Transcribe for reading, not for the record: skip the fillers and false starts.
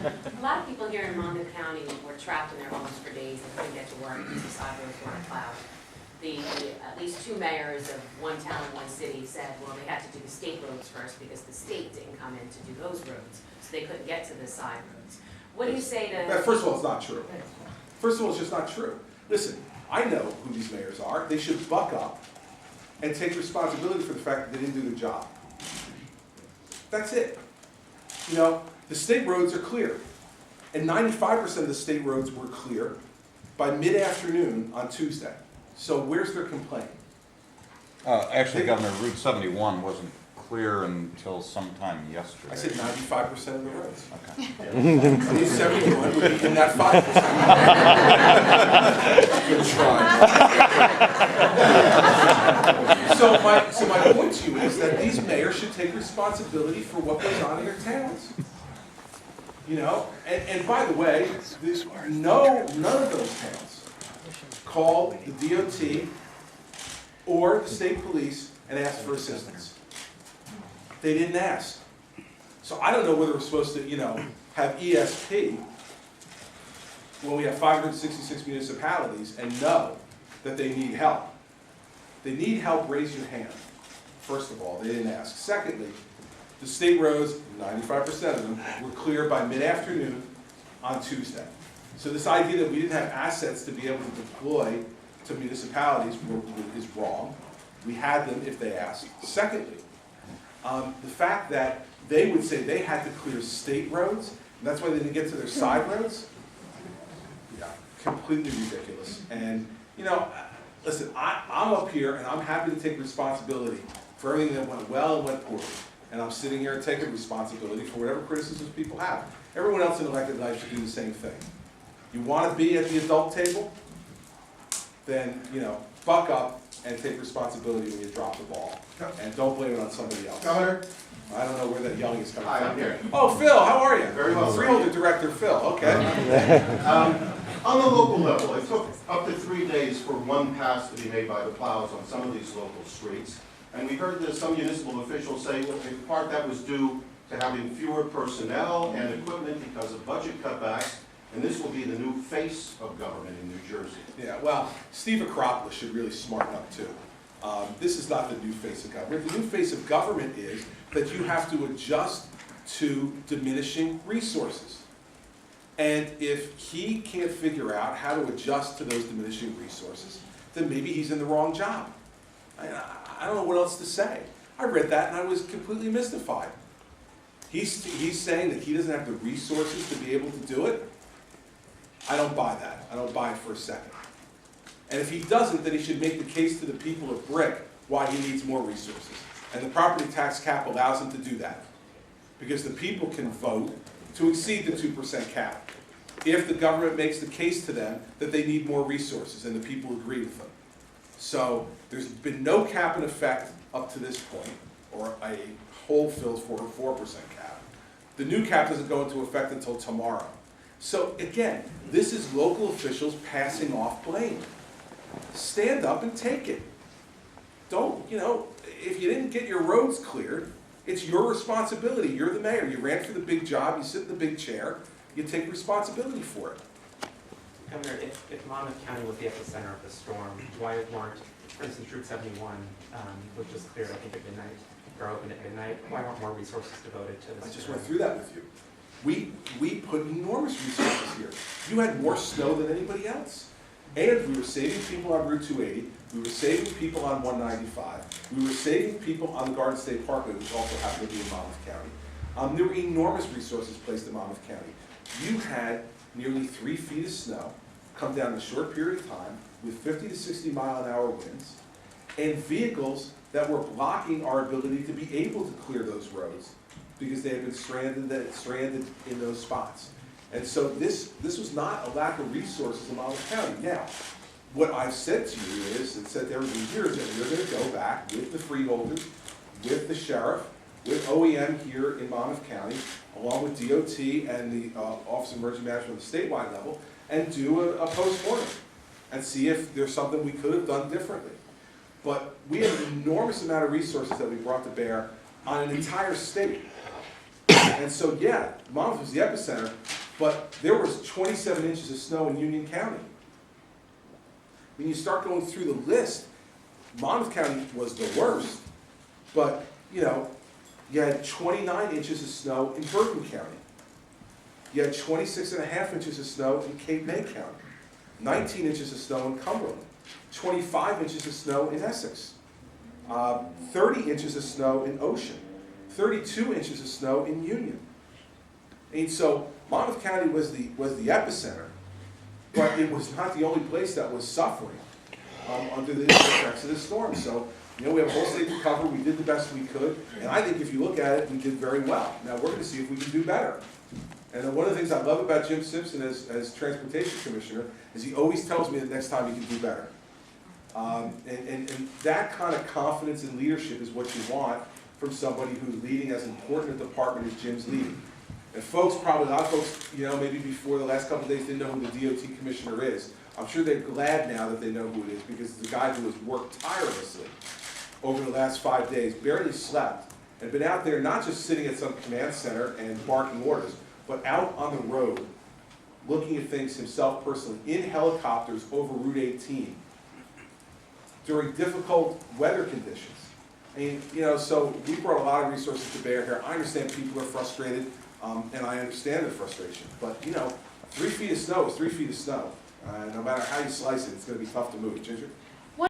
A lot of people here in Monmouth County were trapped in their homes for days and couldn't get to work because the side roads weren't plowed. At least two mayors of one town and one city said, well, they had to do the state roads first because the state didn't come in to do those roads, so they couldn't get to the side roads. What do you say to... First of all, it's not true. First of all, it's just not true. Listen, I know who these mayors are. They should buck up and take responsibility for the fact that they didn't do their job. That's it. You know, the state roads are clear. And 95% of the state roads were clear by mid-afternoon on Tuesday. So where's their complaint? Actually, Governor, Route 71 wasn't clear until sometime yesterday. I said 95% of the roads. Okay. I mean, 71 would be in that 5%. Good try. So my point to you is that these mayors should take responsibility for what goes on in their towns. You know, and by the way, none of those towns called the DOT or the state police and asked for assistance. They didn't ask. So I don't know whether we're supposed to, you know, have ESP when we have 566 municipalities and know that they need help. They need help, raise your hand. First of all, they didn't ask. Secondly, the state roads, 95% of them, were clear by mid-afternoon on Tuesday. So this idea that we didn't have assets to be able to deploy to municipalities is wrong. We had them if they asked. Secondly, the fact that they would say they had to clear state roads, and that's why they didn't get to their side roads, yeah, completely ridiculous. And, you know, listen, I'm up here and I'm happy to take responsibility for everything that went well and went poorly. And I'm sitting here and taking responsibility for whatever criticisms people have. Everyone else in elected life should do the same thing. You want to be at the adult table? Then, you know, buck up and take responsibility when you drop the ball. And don't blame it on somebody else. Governor? I don't know where that yelling is coming Hi, from. I'm here. Oh, Phil, how are you? Very well, sir. Freeholder Director Phil, okay. On the local level, it took up to 3 days for one pass to be made by the plows on some of these local streets. And we heard that some municipal officials say, well, in part that was due to having fewer personnel and equipment because of budget cutbacks, and this will be the new face of government in New Jersey. Yeah, well, Steve Acropolis should really smarten up too. This is not the new face of government. The new face of government is that you have to adjust to diminishing resources. And if he can't figure out how to adjust to those diminishing resources, then maybe he's in the wrong job. I don't know what else to say. I read that and I was completely mystified. He's saying that he doesn't have the resources to be able to do it. I don't buy that. I don't buy it for a second. And if he doesn't, then he should make the case to the people of Brick why he needs more resources. And the property tax cap allows him to do that. Because the people can vote to exceed the 2% cap if the government makes the case to them that they need more resources and the people agree with them. So there's been no cap in effect up to this point, or a hole filled for a 4% cap. The new cap doesn't go into effect until tomorrow. So again, this is local officials passing off blame. Stand up and take it. Don't, you know, if you didn't get your roads cleared, it's your responsibility. You're the mayor. You ran for the big job. You sit in the big chair. You take responsibility for it. Governor, if Monmouth County was the epicenter of the storm, why weren't, for instance, Route 71, which was cleared, I think, at midnight, or opened at midnight, why weren't more resources devoted to this? I just went through that with you. We put enormous resources here. You had more snow than anybody else. And we were saving people on Route 280. We were saving people on 195. We were saving people on the Garden State Parkway, which also happened to be in Monmouth County. There were enormous resources placed in Monmouth County. You had nearly 3 feet of snow come down in a short period of time with 50 to 60 mile an hour winds and vehicles that were blocking our ability to be able to clear those roads because they had been stranded in those spots. And so this was not a lack of resources in Monmouth County. Now, what I've said to you is, and said to everybody here, is that we're going to go back with the freeholders, with the sheriff, with OEM here in Monmouth County, along with DOT and the Office of Emergency Management at the statewide level, and do a post-mortem and see if there's something we could have done differently. But we have an enormous amount of resources that we brought to bear on an entire state. And so, yeah, Monmouth was the epicenter, but there was 27 inches of snow in Union County. When you start going through the list, Monmouth County was the worst, but, you know, you had 29 inches of snow in Bergen County. You had 26.5 inches of snow in Cape May County, 19 inches of snow in Cumberland, 25 inches of snow in Essex, 30 inches of snow in Ocean, 32 inches of snow in Union. And so Monmouth County was the epicenter, but it was not the only place that was suffering under the effects of the storm. So, you know, we have a whole state to cover. We did the best we could, and I think if you look at it, we did very well. Now we're going to see if we can do better. And one of the things I love about Jim Simpson as Transportation Commissioner is he always tells me that next time he can do better. And that kind of confidence and leadership is what you want from somebody who's leading as important a department as Jim's leading. And folks, probably a lot of folks, you know, maybe before the last couple of days didn't know who the DOT commissioner is. I'm sure they're glad now that they know who it is, because it's a guy who has worked tirelessly over the last 5 days, barely slept, and been out there not just sitting at some command center and barking orders, but out on the road, looking at things himself personally, in helicopters over Route 18, during difficult weather conditions. And, you know, so we brought a lot of resources to bear here. I understand people are frustrated, and I understand their frustration. But, you know, 3 feet of snow is 3 feet of snow. No matter how you slice it, it's going to be tough to move. Ginger?